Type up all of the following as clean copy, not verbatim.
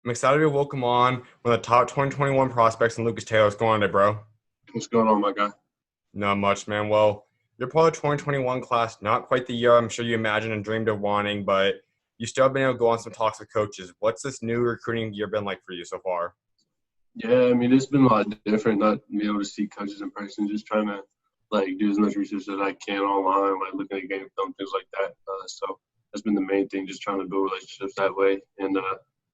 I'm excited to welcome on one of the top 2021 prospects in Lucas Taylor. What's going on today, bro? What's going on, my guy? Not much, man. Well, you're part of the 2021 class. Not quite the year I'm sure you imagined and dreamed of wanting, but you still have been able to go on some talks with coaches. What's this new recruiting year been like for you so far? Yeah, I mean, it's been a lot different not being able to see coaches in person, just trying to do as much research as I can online, like looking at game film, things like that. So that's been the main thing, just trying to build relationships that way, and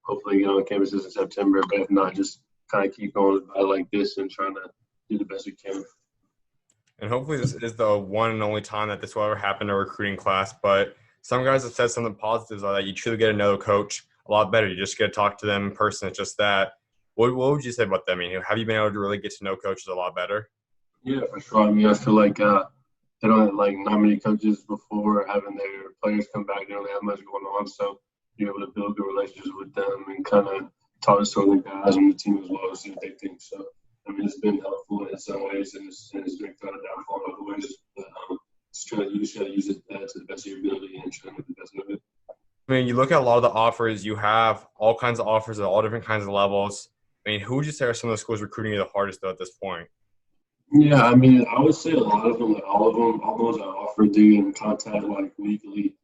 hopefully get on campuses in September. But if not, just kind of keep going about it like this and trying to do the best we can. And hopefully this is the one and only time that this will ever happen in a recruiting class. But some guys have said some of the positives are that you truly get to know the coach a lot better. You just get to talk to them in person. It's just that. What would you say about that? I mean, have you been able to really get to know coaches a lot better? Yeah, for sure. I mean, I feel like they don't have not many coaches before having their players come back. They don't have much going on, so you're able to build good relationships with them and kind of talk to some of the guys on the team as well, see what they think. So, I mean, it's been helpful in some ways, and it's been kind of downfall in other ways. But you just try to use it to the best of your ability and try to make the best of it. I mean, you look at a lot of the offers, you have all kinds of offers at all different kinds of levels. I mean, who would you say are some of the schools recruiting you the hardest, though, at this point? Yeah, I mean, I would say a lot of them, like all of them, all those I offer do in contact weekly.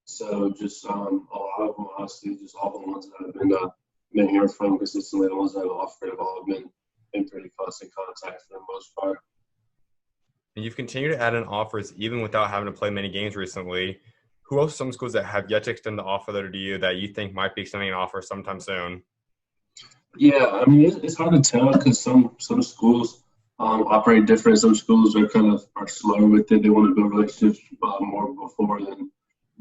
So just a lot of them, honestly, just all the ones that I've been hearing from consistently, the ones that I've offered have all been pretty constant contact for the most part. And you've continued to add in offers even without having to play many games recently. Who else are some schools that have yet to extend the offer letter to you that you think might be extending an offer sometime soon? Yeah, I mean, it's hard to tell because some schools operate different. Some schools are slower with it. They want to build relationships more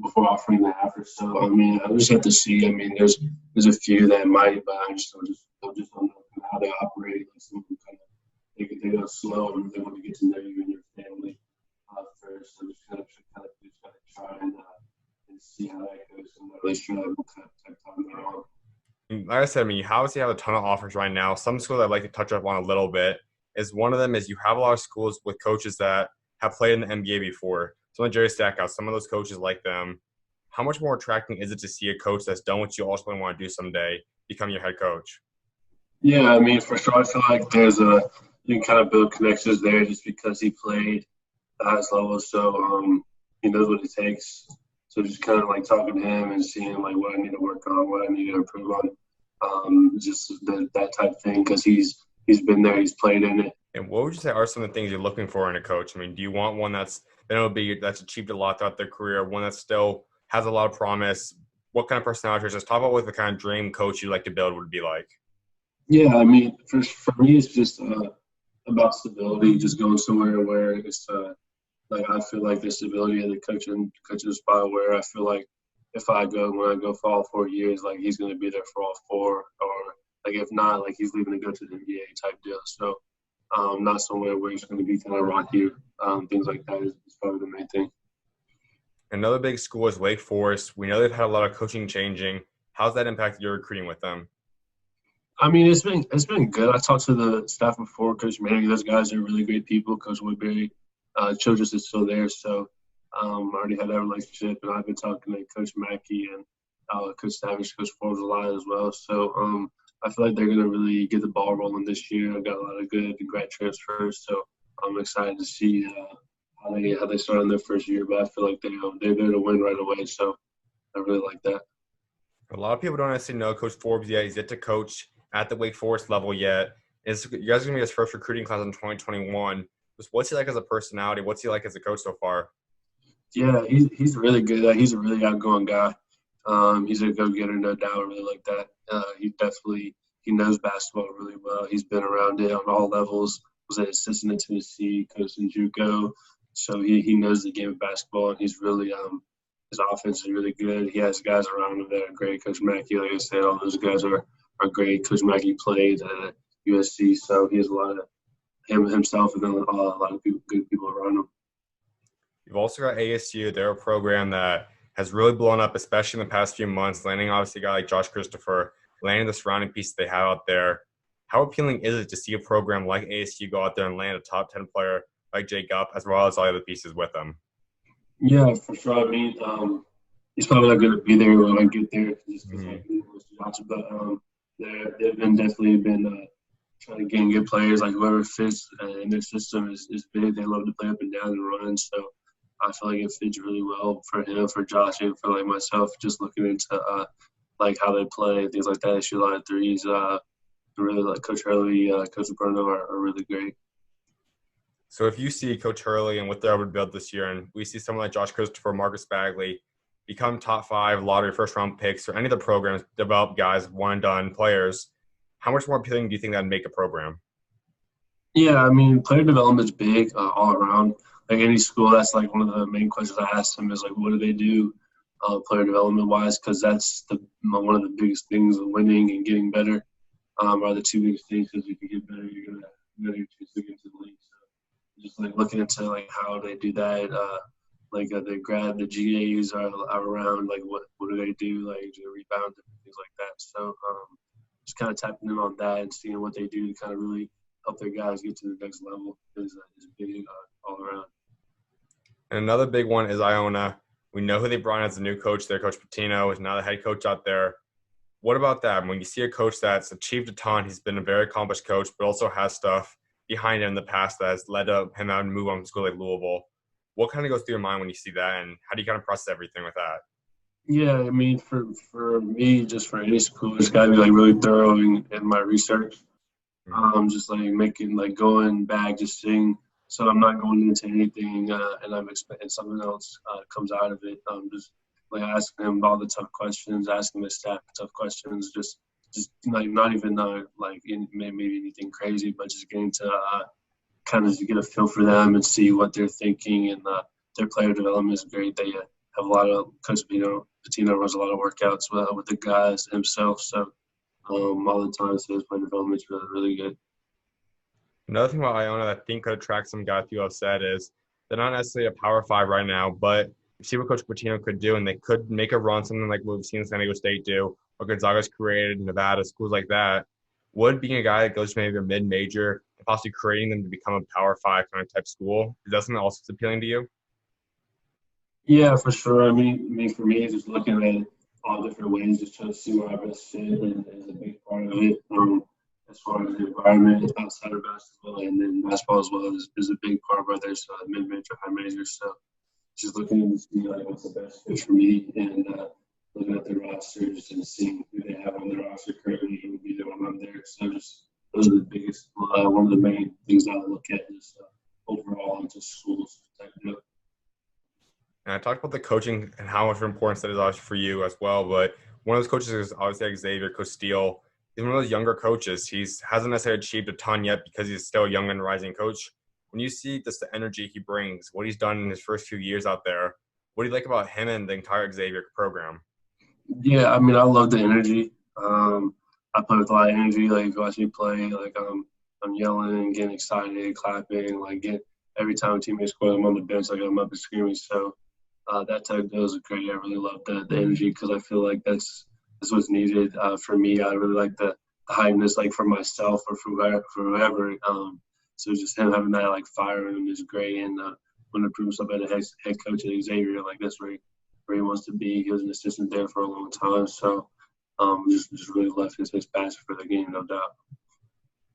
before offering the after. So I mean, I just have to see. I mean, there's a few that might, but I just don't know how they operate. Like some of them kind of they go slow and they want to get to know you and your family first. So just gotta try and see how that goes. I'm not really sure what kind of time they're on. Like I said, I mean, you obviously have a ton of offers right now. Some schools I'd like to touch up on a little bit is one of them is you have a lot of schools with coaches that have played in the NBA before. Some of Jerry Stackhouse, some of those coaches like them. How much more attracting is it to see a coach that's done what you ultimately want to do someday, become your head coach? Yeah, I mean, for sure, I feel like you can kind of build connections there just because he played the highest level, so he knows what it takes. So just kind of talking to him and seeing what I need to work on, what I need to improve on, just that type of thing because he's been there, he's played in it. And what would you say are some of the things you're looking for in a coach? I mean, do you want one that's achieved a lot throughout their career, one that still has a lot of promise? What kind of personality traits? Just talk about what the kind of dream coach you'd like to build would be like. Yeah, I mean, for me, it's just about stability, just going somewhere where it's I feel like the stability of the coaching spot where I feel like when I go for all 4 years, he's going to be there for all four, or if not, he's leaving to go to the NBA type deal. So not somewhere where it's going to be kind of rocky, things like that is probably the main thing. Another big school is Wake Forest. We know they've had a lot of coaching changing. How's that impacted your recruiting with them? I mean, it's been good. I talked to the staff before, Coach Manning. Those guys are really great people. Coach Woodbury, Childress is still there, so I already had that relationship. And I've been talking to Coach Mackey and Coach Savage, Coach Forbes a lot as well. So I feel like they're going to really get the ball rolling this year. I've got a lot of good grad transfers, so I'm excited to see how they start in their first year. But I feel like they're there to win right away, so I really like that. A lot of people don't necessarily know Coach Forbes yet. He's yet to coach at the Wake Forest level yet. You guys are going to be his first recruiting class in 2021. What's he like as a personality? What's he like as a coach so far? Yeah, he's really good. He's a really outgoing guy. He's a go-getter, no doubt. I really like that. He knows basketball really well. He's been around it on all levels. Was an assistant at Tennessee, coached in JUCO, so he knows the game of basketball. And he's really his offense is really good. He has guys around him that are great. Coach Mackey, like I said, all those guys are great. Coach Mackey played at USC, so he has a lot of himself and then a lot of good people around him. You've also got ASU. They're a program that has really blown up, especially in the past few months, landing obviously a guy like Josh Christopher, landing the surrounding pieces they have out there. How appealing is it to see a program like ASU go out there and land a top 10 player like Jake Up, as well as all the other pieces with them? Yeah, for sure. I mean, he's probably not going to be there when I get there just because I need to watch it. But they've been definitely been trying to gain good players. Like whoever fits in their system is big. They love to play up and down and run. So I feel like it fits really well for him, for Josh, and for like myself. Just looking into like how they play, things like that. They shoot a lot of threes. Really like Coach Hurley, Coach Bruno are really great. So if you see Coach Hurley and what they're able to build this year, and we see someone like Josh Christopher, Marcus Bagley become top 5 lottery first round picks, or any of the programs develop guys, one and done players, how much more appealing do you think that'd make a program? Yeah, I mean, player development is big all around. Like any school, that's like one of the main questions I ask them is like, what do they do, player development wise? Because that's one of the biggest things of winning and getting better. Are the two biggest things. Because if you get better, you're gonna get to get into the league. So just like looking into like how they do that. Like they grab the GAs are around. Like what do they do? Like do they rebound and things like that. So just kind of tapping in on that and seeing what they do to kind of really help their guys get to the next level is big all around. And another big one is Iona. We know who they brought in as the new coach there. Coach Patino is now the head coach out there. What about that? When you see a coach that's achieved a ton, he's been a very accomplished coach, but also has stuff behind him in the past that has led to him out and move on to school like Louisville. What kind of goes through your mind when you see that, and how do you kind of process everything with that? Yeah, I mean, for me, just for any school, it's got to be like really thorough in my research. Just like making like going back, just seeing. So I'm not going into anything, and I'm expecting something else comes out of it. Just like asking him all the tough questions, asking the staff tough questions, just like not even like maybe anything crazy, but just getting to kind of get a feel for them and see what they're thinking. And their player development is great. They have a lot of Coach Patino runs a lot of workouts with the guys himself. So all the time, so his player development is really really good. Another thing about Iona that I think could attract some guys people have said is they're not necessarily a power 5 right now, but you see what Coach Patino could do, and they could make a run, something like what we've seen San Diego State do, or Gonzaga's created, Nevada, schools like that. Would being a guy that goes to maybe a mid-major and possibly creating them to become a power 5 kind of type school, is that something also appealing to you? Yeah, for sure. I mean, for me, just looking at all different ways, just trying to see where I best fit is a big part of it. As far as the environment outside of basketball and then basketball as well is a big part, whether it's mid-major, high major. So just looking to see like what's the best fit for me and looking at the rosters and seeing who they have on the roster currently who would be there when I'm there. So just those are the biggest, one of the main things I look at is overall into schools type of. And I talked about the coaching and how much importance that is obviously for you as well. But one of those coaches is obviously Xavier Costile. He's one of those younger coaches. He hasn't necessarily achieved a ton yet because he's still a young and rising coach. When you see just the energy he brings, what he's done in his first few years out there, what do you like about him and the entire Xavier program? Yeah, I mean, I love the energy. I play with a lot of energy. Like, watch me play. Like, I'm yelling, getting excited, clapping. Like, get every time a teammate scores, I'm on the bench. Like, I'm up and screaming. So that type of deal is great. I really love the energy because I feel like that's what's needed for me. I really like the hypeness, like for myself or for whoever. So just him having that like fire in him is great. And when to prove himself as a head coach at Xavier, like that's where he wants to be. He was an assistant there for a long time, so just really left his passion for the game, no doubt.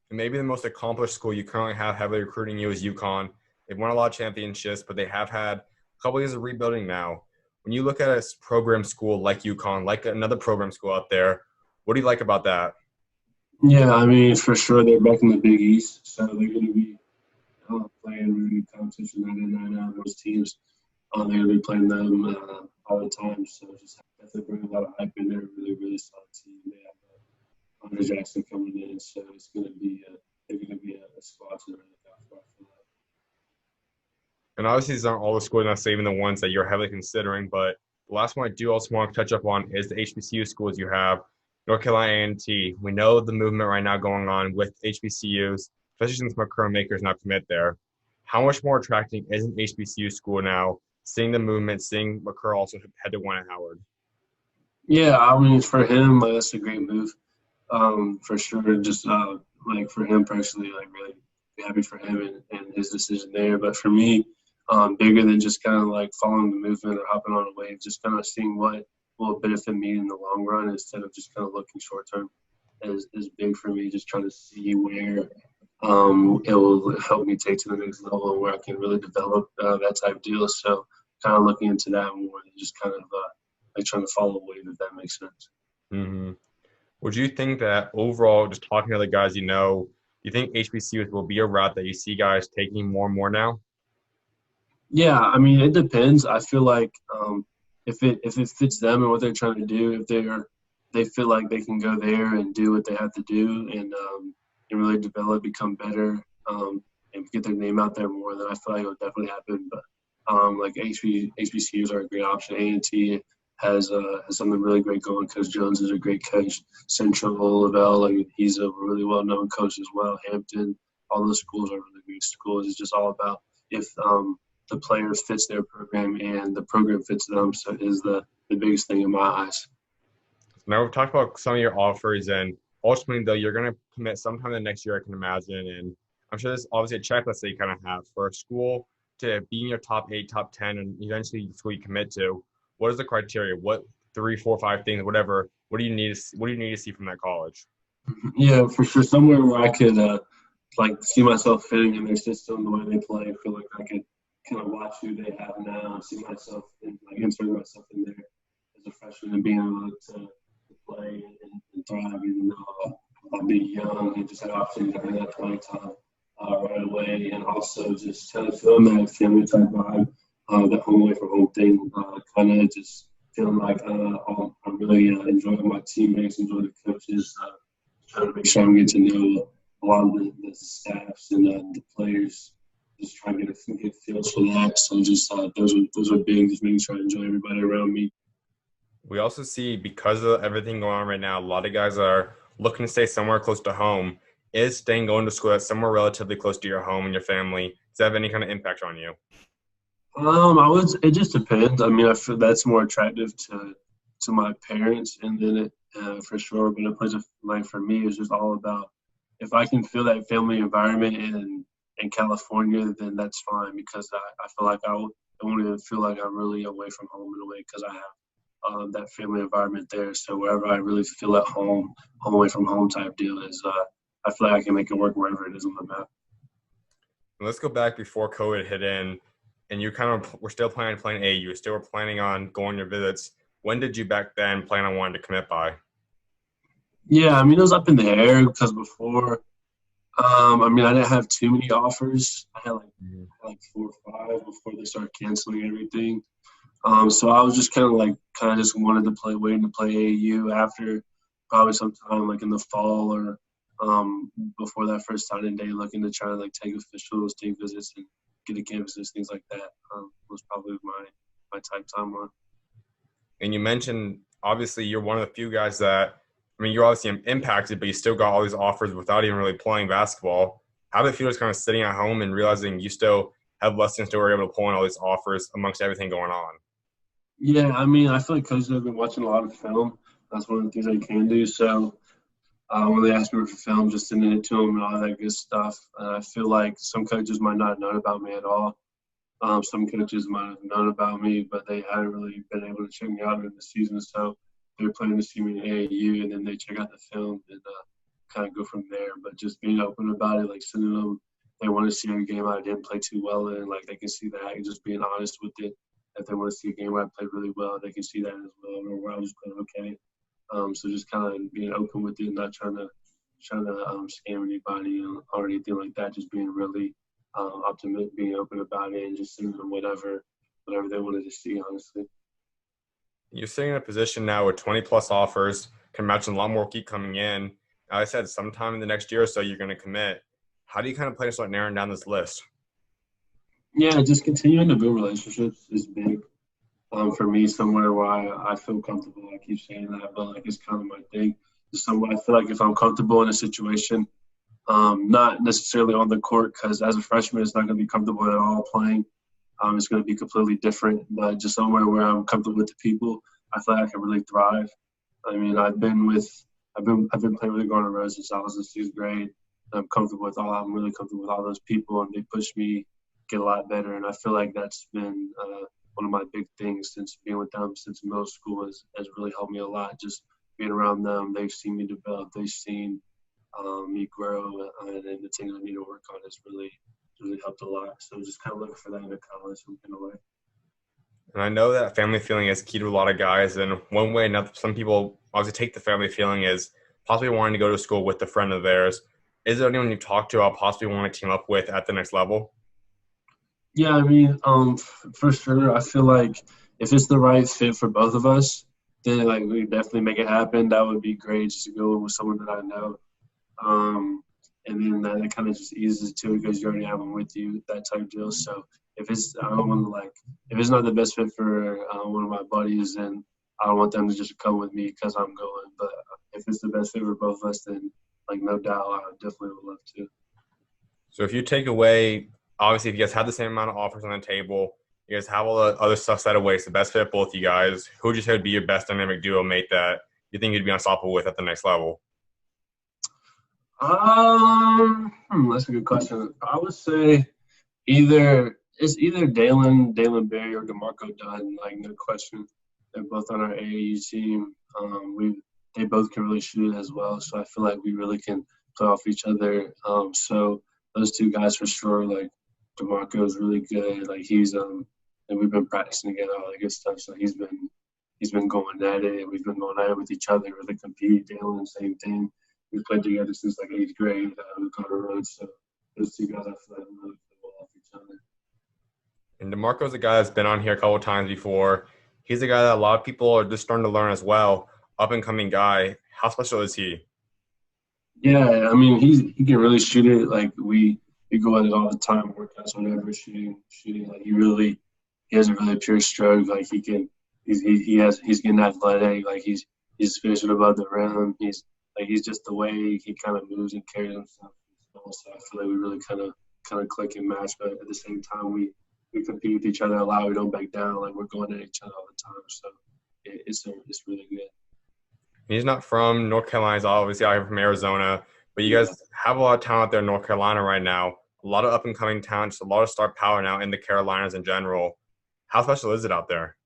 And maybe the most accomplished school you currently have heavily recruiting you is UConn. They've won a lot of championships, but they have had a couple years of rebuilding now. When you look at a program school like UConn, like another program school out there, what do you like about that? Yeah, I mean for sure they're back in the Big East, so they're going to be playing really competition night in night out. Those teams, they're going to be playing them all the time. So just definitely bring a lot of hype in there. Really really solid team. They have Andre Jackson coming in, so it's going to be they're going to be a squad to really look out for. And obviously, these aren't all the schools, not saving the ones that you're heavily considering. But the last one I do also want to touch up on is the HBCU schools you have. North Carolina A&T. We know the movement right now going on with HBCUs, especially since Schumaker is now commit there. How much more attracting is an HBCU school now? Seeing the movement, seeing McCurr also head to one at Howard. Yeah, I mean for him, that's a great move. For sure. Just like for him personally, like really be happy for him and his decision there. But for me, bigger than just kind of like following the movement or hopping on a wave, just kind of seeing what will benefit me in the long run instead of just kind of looking short term. is big for me. Just trying to see where it will help me take to the next level and where I can really develop that type of deal. So kind of looking into that more than just kind of like trying to follow a wave, if that makes sense. Hmm. Would you think that overall, just talking to the guys you think HBCUs will be a route that you see guys taking more and more now? Yeah, I mean, it depends. I feel like if it fits them and what they're trying to do, if they feel like they can go there and do what they have to do and really develop, become better, and get their name out there more, then I feel like it'll definitely happen. But like HBCUs are a great option. A&T has something really great going. Coach Jones is a great coach. Central Lavelle, like he's a really well known coach as well. Hampton, all those schools are really great schools. It's just all about if the player fits their program and the program fits them. So is the biggest thing in my eyes. Now we've talked about some of your offers, and ultimately, though, you're going to commit sometime the next year, I can imagine. And I'm sure there's obviously a checklist that you kind of have for a school to be in your top eight, top 10, and eventually the school you commit to. What is the criteria? What three, four, five things, whatever? What do you need to What do you need to see from that college? Yeah, for sure. Somewhere where I could like see myself fitting in their system, the way they play. I feel like I could kind of watch who they have now and see myself and like insert myself in there as a freshman and being able to play and thrive, even though I'll be young and just have opportunity to earn that playing time right away, and also just kind of feeling that family type vibe, the home away from home thing, kind of just feeling like I'm really enjoying my teammates, enjoying the coaches, trying to make sure I'm getting to know a lot of the staffs and the players. Just trying to get feels for that. So just those are big. Just making sure I enjoy everybody around me. We also see because of everything going on right now, a lot of guys are looking to stay somewhere close to home. Is staying going to school that's somewhere relatively close to your home and your family, does that have any kind of impact on you? I would. It just depends. I mean, I feel that's more attractive to my parents, and then it for sure. But a place of like for me is just all about if I can feel that family environment in California, then that's fine because I feel like I won't even feel like I'm really away from home in a way because I have that family environment there. So wherever I really feel at home away from home type deal is I feel like I can make it work wherever it is on the map. Let's go back before COVID hit in, and you kind of were still planning on playing A. You still were planning on going your visits. When did you back then plan on wanting to commit by? Yeah, I mean it was up in the air because before I mean, I didn't have too many offers. I had like 4 or 5 before they started canceling everything. So I was just kind of just wanted to play, waiting to play AAU after probably sometime like in the fall or before that first signing day, looking to try to like take officials, take visits, and get to campuses, things like that. Was probably my type timeline. And you mentioned obviously you're one of the few guys that, I mean, you're obviously impacted, but you still got all these offers without even really playing basketball. How did it feel just kind of sitting at home and realizing you still have lessons to were able to pull in all these offers amongst everything going on? Yeah, I mean, I feel like coaches have been watching a lot of film. That's one of the things they can do. So when they asked me for film, just sending it to them and all that good stuff. I feel like some coaches might not have known about me at all. Some coaches might have known about me, but they hadn't really been able to check me out in the season. So they were planning to see me in AAU, and then they check out the film and kind of go from there. But just being open about it, like sending them, they want to see a game I didn't play too well in, like they can see that, and just being honest with it. If they want to see a game where I played really well, they can see that as well, or where I was playing okay. So just kind of being open with it, not trying to scam anybody or anything like that. Just being really optimistic, being open about it, and just sending them whatever they wanted to see. Honestly. You're sitting in a position now with 20 plus offers, can imagine a lot more keep coming in. Like I said, sometime in the next year or so, you're going to commit. How do you kind of plan to start narrowing down this list? Yeah, just continuing to build relationships is big for me. Somewhere where I feel comfortable. I keep saying that, but like it's kind of my thing. Just somewhere I feel like if I'm comfortable in a situation, not necessarily on the court, because as a freshman, it's not going to be comfortable at all playing. It's going to be completely different, but just somewhere where I'm comfortable with the people, I feel like I can really thrive. I mean, I've been playing with the Garner Rose since I was in 6th grade. I'm really comfortable with all those people, and they push me get a lot better. And I feel like that's been one of my big things since being with them since middle school has really helped me a lot. Just being around them. They've seen me develop. They've seen me grow, and then the things I need to work on has really helped a lot. So just kind of looking for that in college in a way. And I know that family feeling is key to a lot of guys. And one way, not some people obviously take the family feeling is possibly wanting to go to school with a friend of theirs. Is there anyone you talk to about possibly want to team up with at the next level? Yeah, I mean, for sure. I feel like if it's the right fit for both of us, then like we definitely make it happen. That would be great just to go with someone that I know. Um, and then that kind of just eases it too because you already have them with you, that type of deal. So if it's, I don't want to like, if it's not the best fit for one of my buddies, then I don't want them to just come with me because I'm going. But if it's the best fit for both of us, then like no doubt, I definitely would love to. So if you take away, obviously, if you guys have the same amount of offers on the table, you guys have all the other stuff set away, it's the best fit of both you guys. Who would you say would be your best dynamic duo mate that you think you'd be unstoppable with at the next level? That's a good question. I would say either Dalen Berry or DeMarco Dunn. Like no question, they're both on our AAU team. They both can really shoot as well, so I feel like we really can play off each other. So those two guys for sure. Like DeMarco is really good. Like and we've been practicing together, all that good stuff. So he's been going at it. We've been going at it with each other, really compete. Dalen, same thing. We played together since like eighth grade. We caught a road, so those two guys I feel like really play well off each other. And DeMarco's a guy that's been on here a couple of times before. He's a guy that a lot of people are just starting to learn as well. Up and coming guy. How special is he? Yeah, I mean he can really shoot it. Like we go at it all the time, workouts, whatever, shooting. Like he has a really pure stroke. Like he's getting athletic. Like he's finishing above the rim. He's just the way he kind of moves and carries himself. So I feel like we really kind of click and match, but at the same time we compete with each other a lot. We don't back down. Like we're going at each other all the time. So it's really good. He's not from North Carolina. He's obviously out here from Arizona. But you Yeah. guys have a lot of talent out there in North Carolina right now. A lot of up and coming talent, just a lot of star power now in the Carolinas in general. How special is it out there?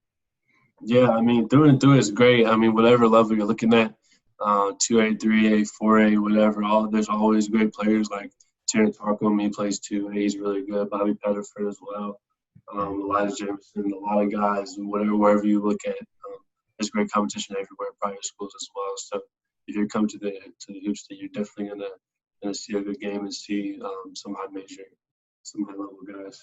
Yeah, I mean, through and through is great. I mean, whatever level you're looking at, 2A, 3A, 4A, whatever, there's always great players like Terrence Harkle, he plays 2A, he's really good. Bobby Pettiford as well. Elijah Jameson, a lot of guys, wherever you look at, there's great competition everywhere, private schools as well. So if you come to the hoops, you're definitely gonna see a good game and see some high level guys.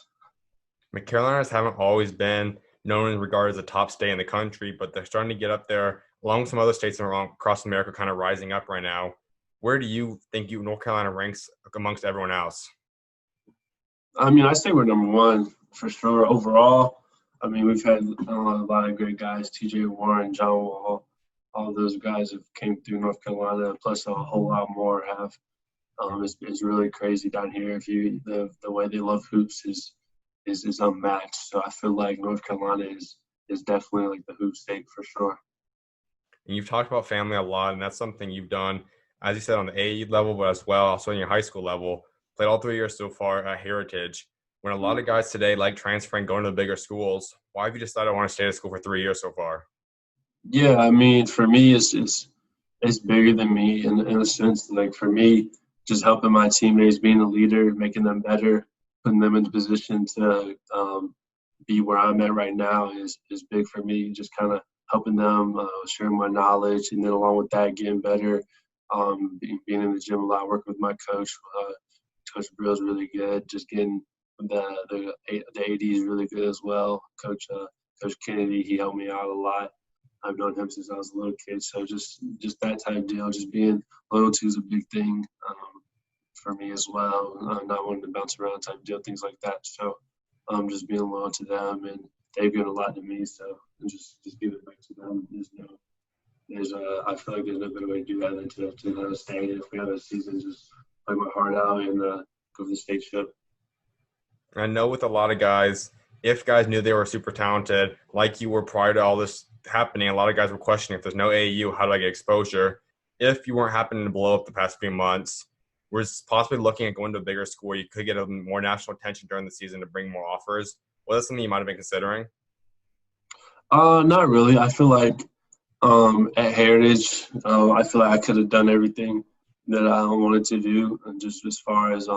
The Carolinas haven't always been known in regard as a top state in the country, but they're starting to get up there, along with some other states across America, kind of rising up right now. Where do you think North Carolina ranks amongst everyone else? I mean, I say we're number one for sure overall. I mean, we've had a lot of great guys, T.J. Warren, John Wall, all those guys have came through North Carolina, plus a whole lot more have. It's really crazy down here. If you the way they love hoops is unmatched. So I feel like North Carolina is definitely like the hoop state for sure. And you've talked about family a lot, and that's something you've done, as you said, on the AE level, but as well also in your high school level. Played all 3 years so far at Heritage. When a lot of guys today like transferring, going to the bigger schools, why have you decided I want to stay at school for 3 years so far? Yeah, I mean, for me, it's bigger than me in a sense. Like for me, just helping my teammates, being a leader, making them better, putting them in the position to be where I'm at right now is big for me. Just kind of helping them, sharing my knowledge, and then along with that, getting better. Being in the gym a lot, working with my coach. Coach Brill's really good. Just getting the AD is really good as well. Coach Kennedy, he helped me out a lot. I've known him since I was a little kid, so just that type deal, just being loyalty is a big thing for me as well. Not wanting to bounce around type deal, things like that. So just being loyal to them, and they've given a lot to me. So and just give it back to them. I feel like there's no better way to do that than to stay. If we have a season, just play my heart out and go for the state ship. I know with a lot of guys, if guys knew they were super talented, like you were prior to all this happening, a lot of guys were questioning if there's no AAU, how do I get exposure? If you weren't happening to blow up the past few months, we're possibly looking at going to a bigger school where you could get a more national attention during the season to bring more offers. Was that something you might have been considering? Not really. I feel like At Heritage, I feel like I could have done everything that I wanted to do, and just as far as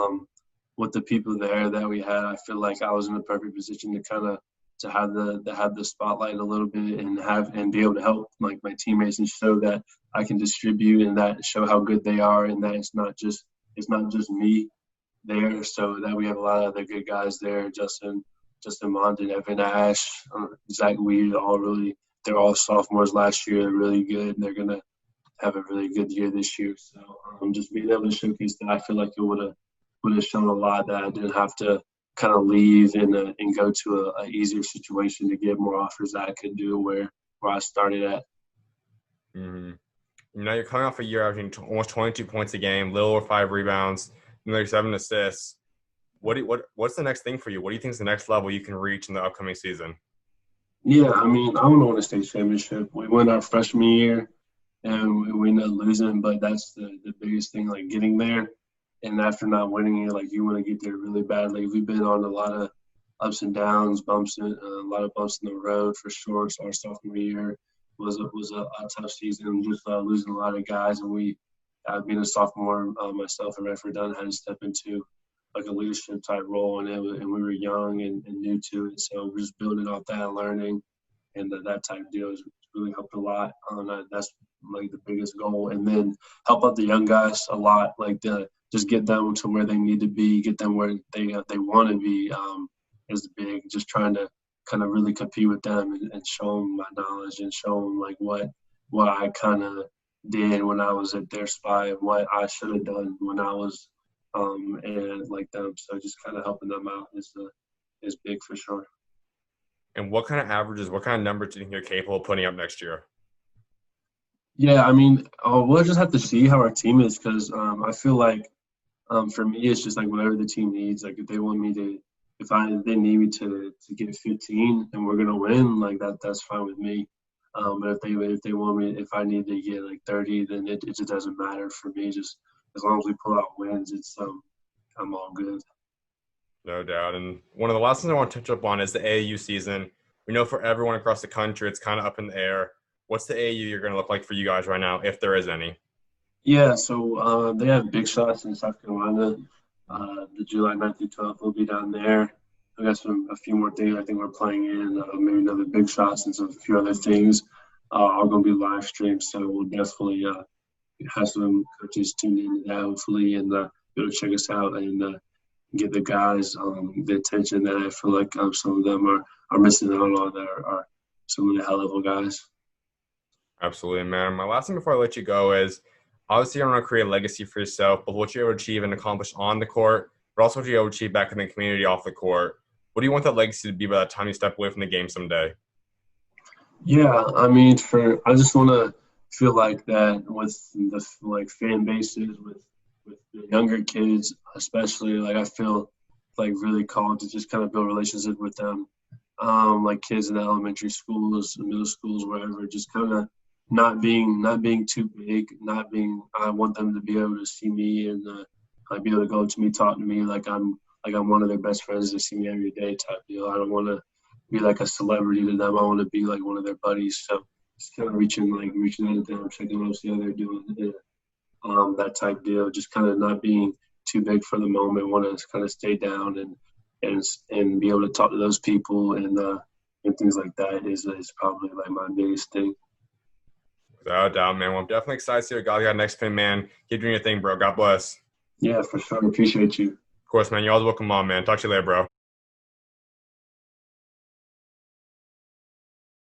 with the people there that we had, I feel like I was in the perfect position to kind of to have the spotlight a little bit and have and be able to help like my teammates and show that I can distribute and that show how good they are and that it's not just me there. So that we have a lot of other good guys there, Justin Mondon, Evan Ash, Zach Weed, all really they're all sophomores last year. They're really good. They're gonna have a really good year this year. So just being able to showcase that, I feel like it would have shown a lot that I didn't have to kind of leave and go to a easier situation to get more offers that I could do where I started at. Mm-hmm. Now you're coming off a year averaging almost 22 points a game, little over 5 rebounds, nearly 7 assists. What's the next thing for you? What do you think is the next level you can reach in the upcoming season? Yeah, I mean, I want to win a state championship. We won our freshman year and we ended up losing, but that's the biggest thing, like getting there. And after not winning it, like you want to get there really badly. We've been on a lot of ups and downs, a lot of bumps in the road for sure. So our sophomore year was a tough season, just losing a lot of guys. And being a sophomore, myself and Redford Dunn had to step into like a leadership type role, and we were young and new to it. So we're just building off that and learning, and that type of deal has really helped a lot. That's like the biggest goal, and then help out the young guys a lot, like the just get them to where they need to be, get them where they want to be. Is big. Just trying to kind of really compete with them and show them my knowledge and show them like what I kind of did when I was at their spot and what I should have done when I was and like them. So just kind of helping them out is big for sure. And what kind of averages, what kind of numbers do you think you're capable of putting up next year? Yeah, I mean, we'll just have to see how our team is because I feel like for me it's just like whatever the team needs. Like if they want me to, if they need me to get 15 and we're gonna win, like that's fine with me. But if they want me, if I need to get like 30, then it just doesn't matter for me. Just as long as we pull out wins, it's I'm all good. No doubt. And one of the last things I want to touch up on is the AAU season. We know for everyone across the country, it's kind of up in the air. What's the AAU you're going to look like for you guys right now, if there is any? Yeah, so they have big shots in South Carolina. The July 9th through 12th will be down there. We got a few more things I think we're playing in, maybe another big shots and a few other things. All going to be live streamed, so we'll definitely have some coaches tuned into that hopefully and be able to check us out and give the guys the attention that I feel like some of them are missing out on that are some of the high level guys. Absolutely, man. My last thing before I let you go is obviously you want to create a legacy for yourself, but what you're able to achieve and accomplish on the court, but also what you're able to achieve back in the community off the court. What do you want that legacy to be by the time you step away from the game someday? Yeah, I mean, I just want to feel like that with the like fan bases with the younger kids, especially. Like I feel like really called to just kind of build relationships with them, like kids in elementary schools, middle schools, wherever. Just kind of not being too big, not being. I want them to be able to see me and like be able to go to me, talk to me like I'm one of their best friends. To see me every day type deal. I don't want to be like a celebrity to them. I want to be like one of their buddies. So just kind of reaching out to them, checking out see how they're doing, that type deal. Just kind of not being too big for the moment. Want to kind of stay down and be able to talk to those people and things like that is probably like my biggest thing. Without a doubt, man. Well, I'm definitely excited to see what God got next pin, man. Keep doing your thing, bro. God bless. Yeah, for sure. Appreciate you. Of course, man. You're always welcome on, man. Talk to you later, bro.